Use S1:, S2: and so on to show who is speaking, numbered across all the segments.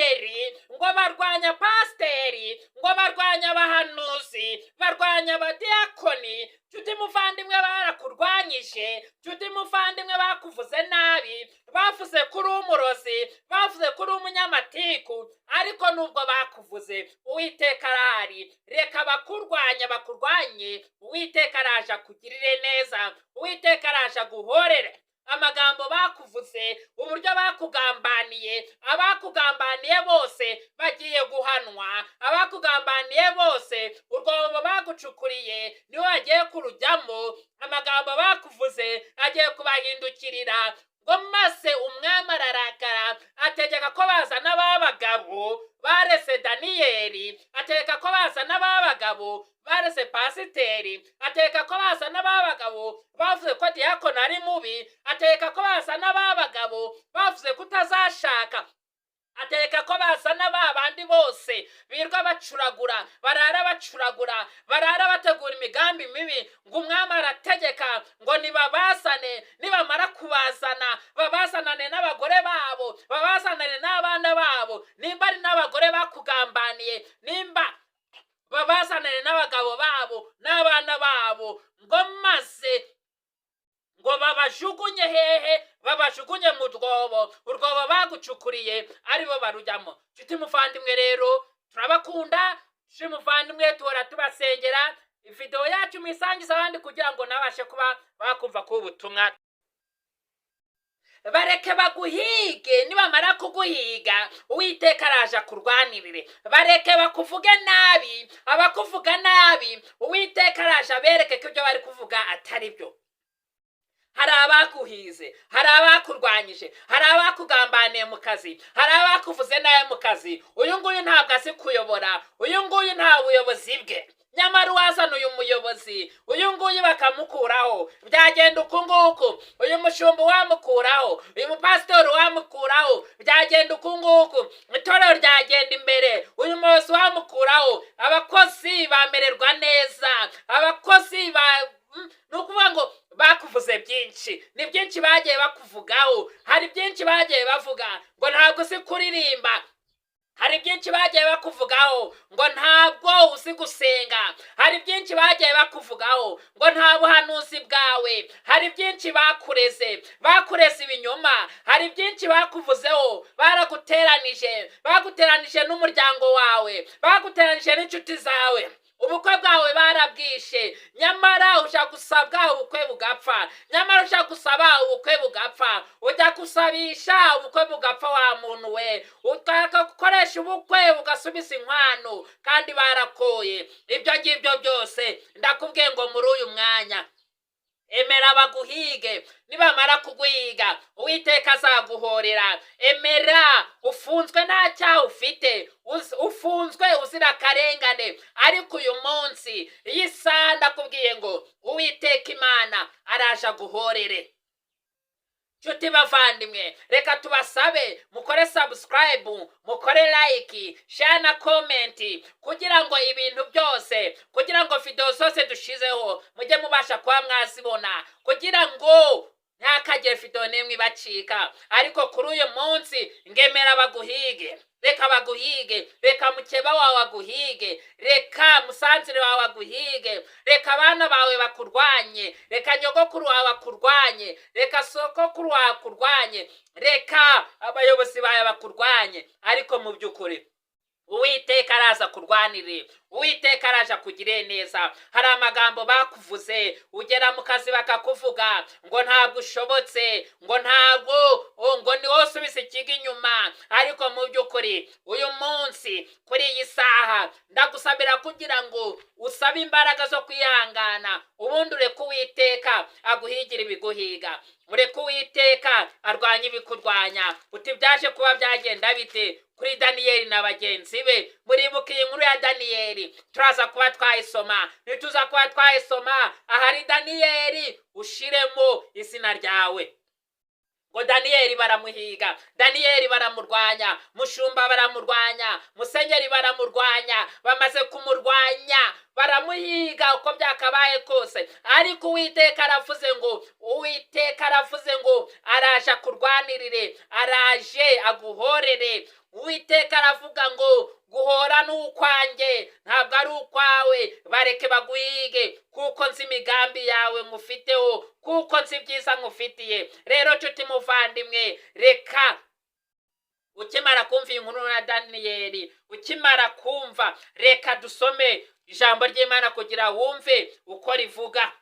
S1: abasenyeri, ngo barwanya pasiteri, ngo barwanya abahanuzi, barwanya abadiyakoni. Nshuti muvandimwe barakurwanyije, nshuti muvandimwe bakuvuze nabi, bavuze kuri umurozi, bavuze kuri umunyamatiku, ariko nubwo bakuvuze Uwiteka arahari. Reka bakurwanya bakurwanye, Uwiteka araje akugirire neza, Uwiteka araje aguhorere. Amagambo bakuvuze, uburyo bakugambaniye, abakugambaniye bose bagiye guhanwa, abakugambaniye bose urwobo bagucukuriye niwe bagiye kurujyamo. Amagambo bakuvuze agiye kubahindukirira, ngo maze umwami ararakara, ategeka ko bazana ab'abagabo barese Daniyeli, ategeka ko bazana ab'abagabo barese pasiteri, ategeka ko bazana ab'abagabo bavuze ko diyakoni ari mubi, ategeka ko bazana ab'abagabo bavuze ko utazashaka, ategeka ko bazana babandi bose birwa bacuragura, barara bacuragura, barara bategura imigambi mibi. Ngo umwami arategeka ngo nibabazane, nibamara kubazana babazanane n'abagore babo, babazanane n'abana babo, nimba ari n'abagore bakugambaniye, nimba babazanane n'abagabo babo n'abana babo, ngo maze ngo babajugunye hehe? Babajugunye mu rwobo, urwobo bagucukuriye aribo barujyamo. Nshuti muvandimwe rero turabakunda, nshuti muvandimwe tuhora tubasengera. Video yacu muyisangiza abandi kugira ngo nabashe kuba bakumva ko ubutumwa. Bareke baguhige, nibamara kuguhiga Uwiteka araje akurwanirire. Bareke bakuvuge nabi, abakuvuga nabi Uwiteka araje abereke ko ibyo bari kuvuga atari byo. Hari abakuhize, hari abakurwanyije, hari abakugambaniye mu kazi, hari abakuvuze nawe mu kazi. Uyu nguyu ntabwo azi kuyobora, uyu nguyu nta buyobozi bwe, nyamara wazana uyu muyobozi, uyu nguyu bakamukuraho. Byagenda uku nguku, uyu mushumba wamukuraho, uyu mupasitori wamukuraho, byagenda uku nguku, itorero ryagenda imbere, uyu muyobozi wamukuraho. Abakozi bamererwa neza, abakozi nukuvuga ngo bakuvuze byinshi, ni byinshi bagiye bakuvugaho. Hari byinshi bagiye bavuga ngo ntabwo uzi kuririmba, hari byinshi bagiye bakuvugaho ngo ntabwo uzi gusenga, hari byinshi bagiye bakuvugaho ngo nta buhanuzi bwawe, hari byinshi bakureze ibinyoma, hari byinshi bakuvuzeho, baguteranije n'umuryango wawe, baguteranije n'inshuti zawe. Ubukwe bwawe barabwishe, nyamara uja gusabwa ubukwe bugapfa, nyamara uja gusaba ubukwe bugapfa, ujya gusabisha ubukwe bugapfa. Wa muntu we, utaka gukoresha ubukwe ugasubiza inkwano kandi barakoye. Ibyo ngibyo byose ndakubwiye ngo muri uyu mwanya emera baguhige, nibamara kuguhiga Uwiteka azaguhorera. Emera ufunzwe nta cyaha ufite, ufunzwe uzira akarengane, ariko uyu munsi iyi saha ndakubwiye ngo Uwiteka Imana araje aguhorere. Nshuti bavandimwe, reka tubasabe mukore subscribe, mukore like, share na comment, kugira ngo ibintu byose, kugira ngo video zose dushizeho mujye mubasha kuba mwazibona, kugira ngo ntakagire video nemwe ibacika. Ariko kuri uyu munsi ngemera baguhige, reka baguhige, reka mukeba wawe aguhige, reka musanzire wawe aguhige, reka abana bawe bakurwanye, reka nyogokuru wawe akurwanye, reka sokokuru wawe akurwanye, reka abayobozi bawe bakurwanye. Ariko mu by'ukuri Uwiteka araza kurwanirira, Uwiteka araje akugirire neza. Hari amagambo bakuvuze, ugera mu kazi bakakuvuga ngo ntabwo ushobotse, ngo ni wowe usubiza ikigo inyuma. Ariko mu by'ukuri uyu munsi kuri iyi saha ndagusabira kugira ngo usabe imbaraga zo kwihangana, ubundi ureke Uwiteka aguhigira ibiguhiga, ureke Uwiteka arwanya ibikurwanya. Uti byaje kuba byagenda bite kuri Daniyeli na bagenzi be? Muribuka iyi nkuru ya Daniyeli, turaza kuba twayisoma. Nituza kuba twayisoma ahari Daniyeli ushiremo izina ryawe. Ngo Daniyeli baramuhiga, Daniyeli baramurwanya, mushumba baramurwanya, musenyeri baramurwanya, bamaze kumurwanya baramuhiga uko byakabaye kose. Ariko Uwiteka aravuze ngo araje akurwanirire, araje aguhorere. uwiteka aravuga ngo guhora ni ukwanjye ntabwo ari ukwawe, bareke baguhige kuko nzi imigambi yawe ngufiteho, kuko nzi ibyiza ngufitiye. Rero nshuti muvandimwe, reka ukimara kumva iyi nkuru na Daniyeli, ukimara kumva, reka dusome ijambo ry'Imana kugira wumve uko rivuga.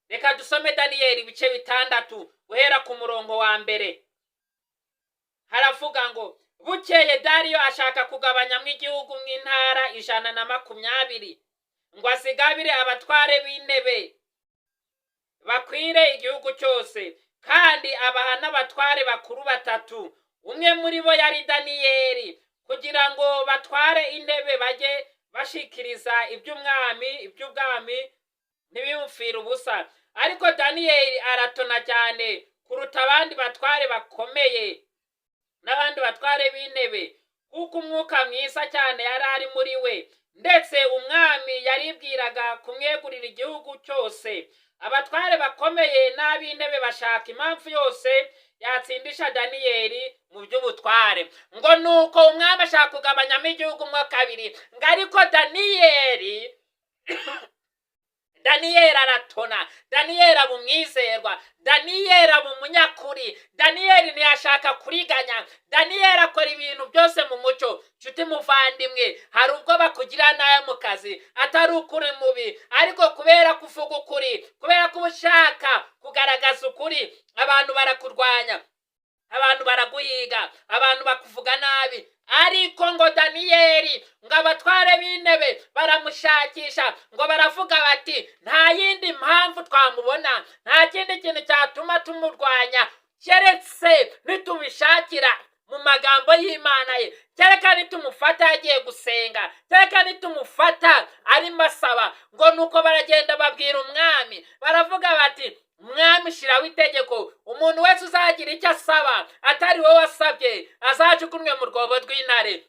S1: Reka dusome Daniyeli ibice 6 guhera ku murongo wa mbere. Haravuga ngo bukeye Dariyo ashaka kugabanyamo igihugu nk'intara 120, ngo azigabire abatware b'intebe bakwire igihugu cyose, kandi abaha n'abatware bakuru 3. Umwe muri bo yari Daniyeli, kugira ngo batware intebe bajye bashikiriza iby'ubwami ntibimupfire ubusa. Ariko Daniyeli aratona cyane kuruta abandi batware bakomeye n'abandi batware b'intebe, kuko umwuka mwiza cyane yari ari muri we, ndetse umwami yaribwiraga kumwegurira igihugu cyose. Abatware bakomeye n'ab'intebe bashaka impamvu yose yatsindisha Daniyeli mu by'ubutware. Ngo nuko umwami ashaka kugabanyamo igihugu mo kabiri, ngo ariko Daniyeli aratona, Daniyeli aba umwizerwa, Daniyeli aba umunyakuri, Daniyeli ntiyashaka kuriganya, Daniyeli akora ibintu byose mu mucyo. Nshuti muvandimwe, hari ubwo bakugira nabi mu kazi atari ukuri mubi, ariko kubera kuvuga ukuri, kubera ko ushaka kugaragaza ukuri, abantu barakurwanya, abantu baraguhiga, abantu bakuvuga nabi. Ariko ngo Daniyeli, ngo abatware b'intebe baramushakisha, ngo baravuga bati nta yindi mpamvu twamubona, nta kindi kintu cyatuma tumurwanya keretse nitubishakira mu magambo y'Imana ye, kereka nitumufata yagiye gusenga, kereka nitumufata arimo asaba. Ngo nuko baragenda babwira umwami, baravuga bati umwami shiraho itegeko, umuntu wese uzagira icyo asaba atari wowe wasabye azajugunywe mu rwobo rw'intare.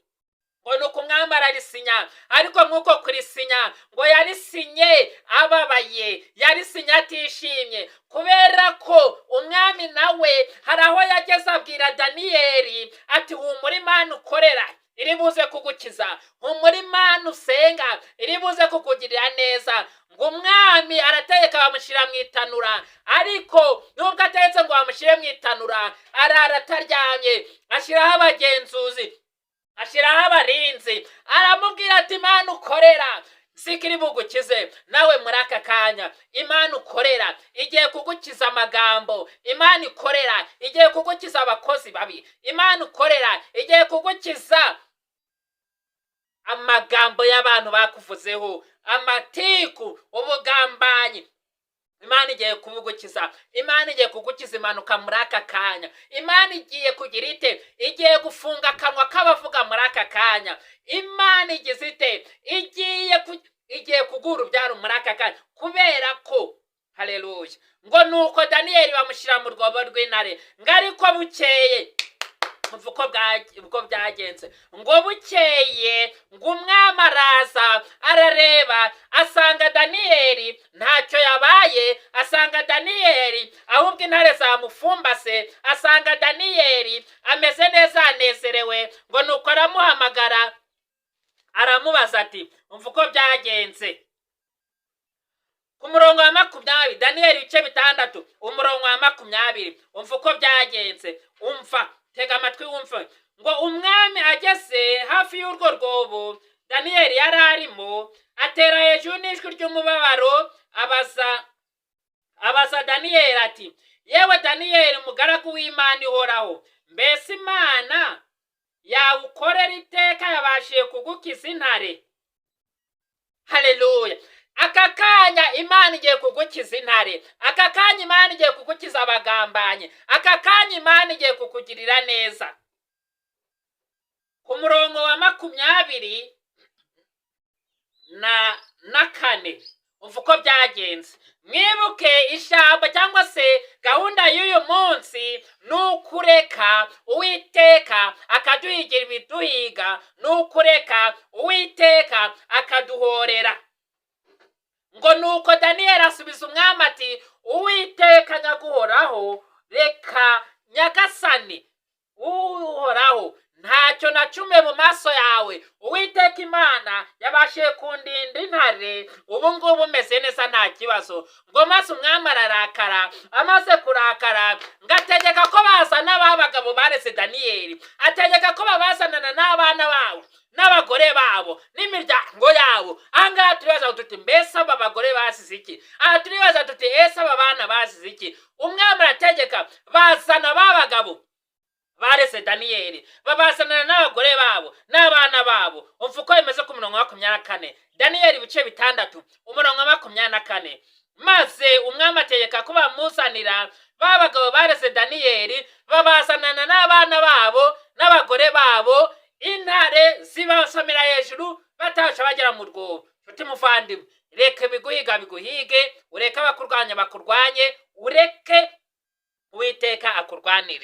S1: Ngo nuko umwami ararisinya, ariko nk'uko kurisinya ngo yarisinye ababaye, yarisinye atishimye, kubera ko umwami nawe hari aho yageze abwira Daniyeli ati humura Imana ukorera iri buze kugukiza, humura Imana usenga iri buze kukugirira neza. Ngo umwami arategeka bamushyira mu itanura, ariko nubwo ategetse ngo bamushyire mu itanura, arara ataryamye, ashyiraho abagenzuzi, ashyiraho abarinzi, aramubwira ati Imana ukorera sikiri bugukize. Nawe muri aka kanya Imana ukorera igiye kugukiza amagambo, Imana ikorera igiye kugukiza abakozi babi, Imana ukorera igiye kugukiza amagambo y'abantu bakuvuzeho, amatiku, ubugambanyi. Imana igiye kubugukiza, Imana igiye kugukiza impanuka muri aka kanya. Imana igiye kugira ite? Igiye gufunga akanwa k'abavuga muri aka kanya. Imana igize ite? Igiye kugura urubyaro muri aka kanya, kubera ko haleluya. Ngo nuko Daniyeli bamushyira mu rwobo rw'intare, ngo ariko bukeye uko byagenze, ngo bukeye ngo umwami araza arareba, asanga Daniyeli ntacyo yabaye, asanga Daniyeli ahubwo intare zamufumbase, asanga Daniyeli ameze neza anezerewe. Ngo nuko aramuhamagara aramubaza ati umva uko byagenze. Ku murongo wa 20, Daniyeli ibice 6 umurongo wa 20, umva uko byagenze. Umva, tega amatwi wumva. Ngo umwami ageze hafi y'urwo rwobo Daniyeli yari arimo, atera hejuru n'ijwi ry'umubabaro, abaza Daniyeli ati yewe Daniyeli umugaragu w'Imana ihoraho, mbese Imana yawukorera iteka yabashije kugukiza intare? Haleluya. Aka kanya Imana igiye kugukiza intare, aka kanya Imana igiye kugukiza abagambanyi, aka kanya Imana igiye kukugirira neza. Ku murongo wa 24 na 4 umva uko byagenze. Mwibuke ijambo cyangwa se gahunda y'uyu munsi nukureka Uwiteka akaduhigira ibiduhiga, nukureka Uwiteka akaduhorera. Ngo nuko Daniyeli asubiza umwami ati Uwiteka nyaguhoraho, reka nyagasani uhoraho ntacyo nacumuye mu maso yawe. Uwiteka Imana yabashije kundinda intare, ubu ngubu meze neza nta kibazo. Ngo maze umwami ararakara, amaze kurakara ngategeka ko bazana ba bagabo bareze Daniyeli, ategeka ko babazanana n'abana babo n'abagore babo n'imiryango yabo. Ahangaha turibaza tuti mbese aba bagore basize iki? Aha turibaza tuti ese aba bana basize iki? Umwami arategeka bazana ba bagabo bareze Daniyeli, babazanana n'abagore babo n'abana babo. Umva uko bimeze ku murongo wa 24. Daniyeli ibice 6 umurongo wa 24. Maze umwami ategeka ko bamuzanira ba bagabo bareze Daniyeli, babazanana n'abana babo n'abagore babo. Intare zibasamira hejuru batasha bagera mu rwobo. Nshuti muvandimwe, reka biguhiga biguhige, ureke abakurwanya bakurwanye, ureke Uwiteka akurwanire.